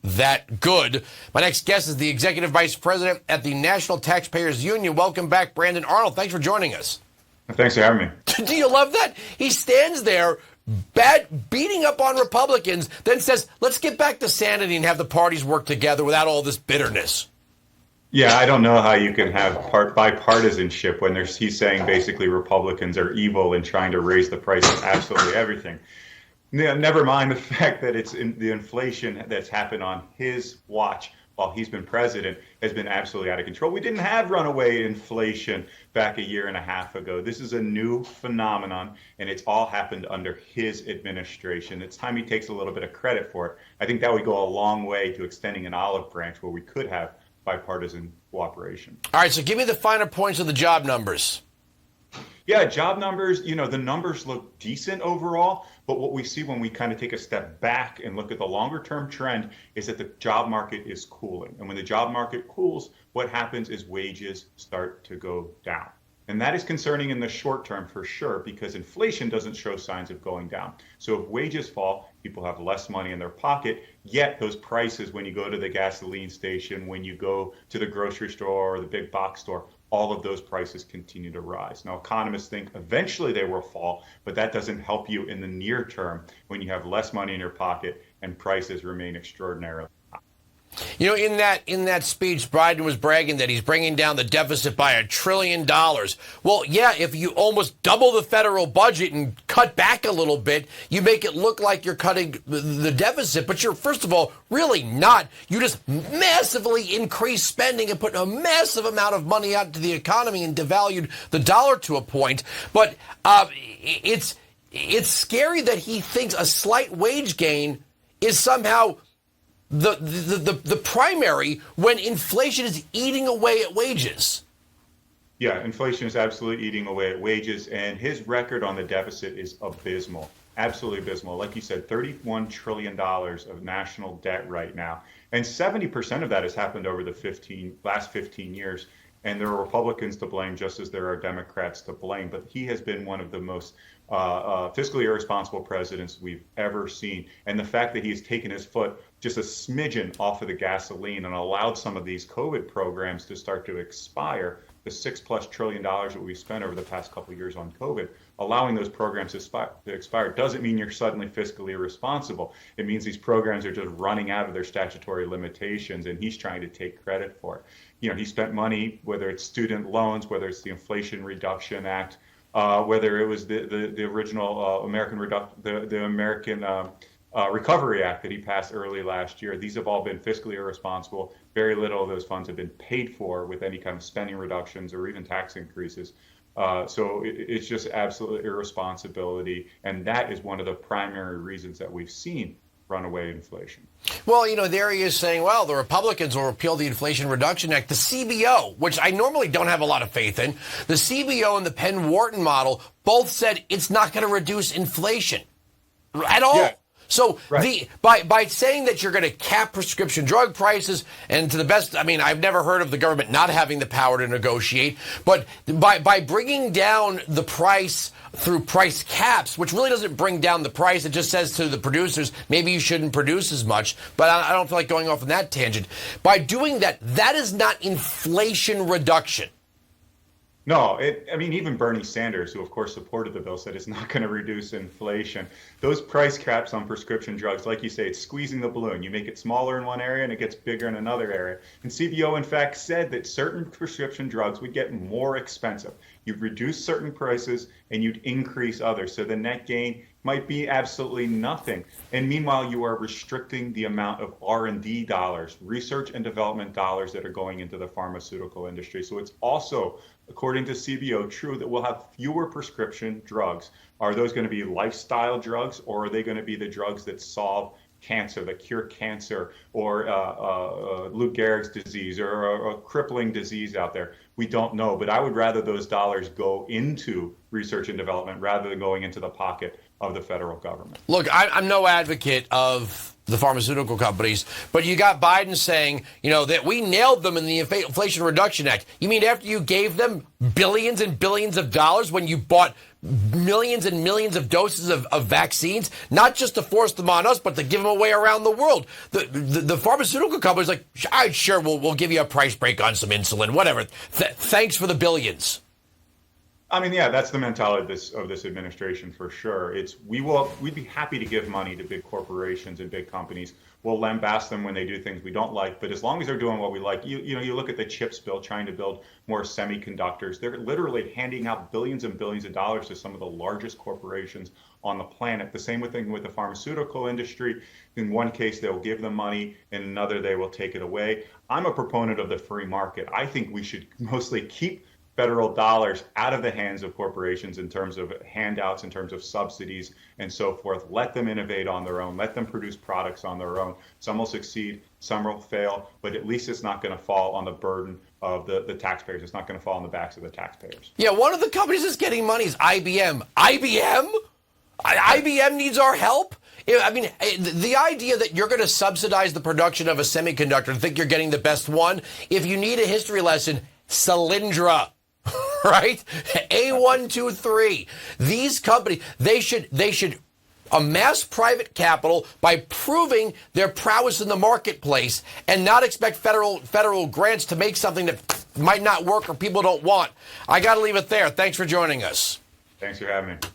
that good. My next guest is the Executive Vice President at the National Taxpayers Union. Welcome back, Brandon Arnold. Thanks for joining us. Thanks for having me. Do you love that? He stands there beating up on Republicans, then says, let's get back to sanity and have the parties work together without all this bitterness. Yeah, I don't know how you can have bipartisanship when he's saying basically Republicans are evil and trying to raise the price of absolutely everything. Never mind the fact that the inflation that's happened on his watch while he's been president has been absolutely out of control. We didn't have runaway inflation back a year and a half ago. This is a new phenomenon, and it's all happened under his administration. It's time he takes a little bit of credit for it. I think that would go a long way to extending an olive branch where we could have bipartisan cooperation. All right, so give me the finer points of the job numbers. Yeah, job numbers, the numbers look decent overall, but what we see when we kind of take a step back and look at the longer term trend is that the job market is cooling. And when the job market cools, what happens is wages start to go down. And that is concerning in the short term for sure, because inflation doesn't show signs of going down. So if wages fall, people have less money in their pocket, yet those prices, when you go to the gasoline station, when you go to the grocery store or the big box store, all of those prices continue to rise. Now, economists think eventually they will fall, but that doesn't help you in the near term when you have less money in your pocket and prices remain extraordinarily high. In that speech, Biden was bragging that he's bringing down the deficit by $1 trillion. Well, yeah, if you almost double the federal budget and cut back a little bit, you make it look like you're cutting the deficit. But you're, first of all, really not. You just massively increased spending and put a massive amount of money out into the economy and devalued the dollar to a point. But it's scary that he thinks a slight wage gain is somehow the primary when inflation is eating away at wages. Yeah, inflation is absolutely eating away at wages, and his record on the deficit is abysmal, absolutely abysmal. Like you said, $31 trillion of national debt right now, and 70% of that has happened over the last 15 years. And there are Republicans to blame just as there are Democrats to blame. But he has been one of the most fiscally irresponsible presidents we've ever seen. And the fact that he's taken his foot just a smidgen off of the gasoline and allowed some of these COVID programs to start to expire, the $6+ trillion that we've spent over the past couple of years on COVID, allowing those programs to expire doesn't mean you're suddenly fiscally irresponsible. It means these programs are just running out of their statutory limitations, and he's trying to take credit for it. He spent money, whether it's student loans, whether it's the Inflation Reduction Act, whether it was the original American Recovery Act that he passed early last year. These have all been fiscally irresponsible. Very little of those funds have been paid for with any kind of spending reductions or even tax increases. So it's just absolute irresponsibility. And that is one of the primary reasons that we've seen runaway inflation. Well, there he is saying, well, the Republicans will repeal the Inflation Reduction Act. The CBO, which I normally don't have a lot of faith in, the CBO and the Penn-Wharton model both said it's not going to reduce inflation at all. Yeah. So right. By saying that you're going to cap prescription drug prices, and to the best, I've never heard of the government not having the power to negotiate, but by bringing down the price through price caps, which really doesn't bring down the price, it just says to the producers, maybe you shouldn't produce as much, but I don't feel like going off on that tangent. By doing that, that is not inflation reduction. No, even Bernie Sanders, who of course supported the bill, said it's not going to reduce inflation. Those price caps on prescription drugs, like you say, it's squeezing the balloon. You make it smaller in one area and it gets bigger in another area. And CBO, in fact, said that certain prescription drugs would get more expensive. You'd reduce certain prices and you'd increase others. So the net gain might be absolutely nothing. And meanwhile, you are restricting the amount of R&D dollars, research and development dollars that are going into the pharmaceutical industry. So it's also, according to CBO, true that we'll have fewer prescription drugs. Are those going to be lifestyle drugs, or are they going to be the drugs that solve cancer, that cure cancer, or Lou Gehrig's disease, or a crippling disease out there? We don't know, but I would rather those dollars go into research and development rather than going into the pocket of the federal government. Look, I'm no advocate of the pharmaceutical companies, but you got Biden saying, that we nailed them in the Inflation Reduction Act. You mean after you gave them billions and billions of dollars when you bought millions and millions of doses of vaccines, not just to force them on us, but to give them away around the world. The pharmaceutical companies like, all right, sure, we'll give you a price break on some insulin, whatever. Thanks for the billions. I mean, yeah, that's the mentality of this administration for sure. We'd be happy to give money to big corporations and big companies. We'll lambast them when they do things we don't like, but as long as they're doing what we like, you look at the CHIPS bill trying to build more semiconductors. They're literally handing out billions and billions of dollars to some of the largest corporations on the planet. The same thing with the pharmaceutical industry. In one case, they'll give them money, in another, they will take it away. I'm a proponent of the free market. I think we should mostly keep federal dollars out of the hands of corporations in terms of handouts, in terms of subsidies and so forth. Let them innovate on their own. Let them produce products on their own. Some will succeed, some will fail, but at least it's not going to fall on the burden of the taxpayers. It's not going to fall on the backs of the taxpayers. Yeah, one of the companies that's getting money is IBM. IBM? IBM needs our help? I mean, the idea that you're going to subsidize the production of a semiconductor and think you're getting the best one, if you need a history lesson, Solyndra. Right? A123. These companies, they should amass private capital by proving their prowess in the marketplace and not expect federal grants to make something that might not work or people don't want. I got to leave it there. Thanks for joining us. Thanks for having me.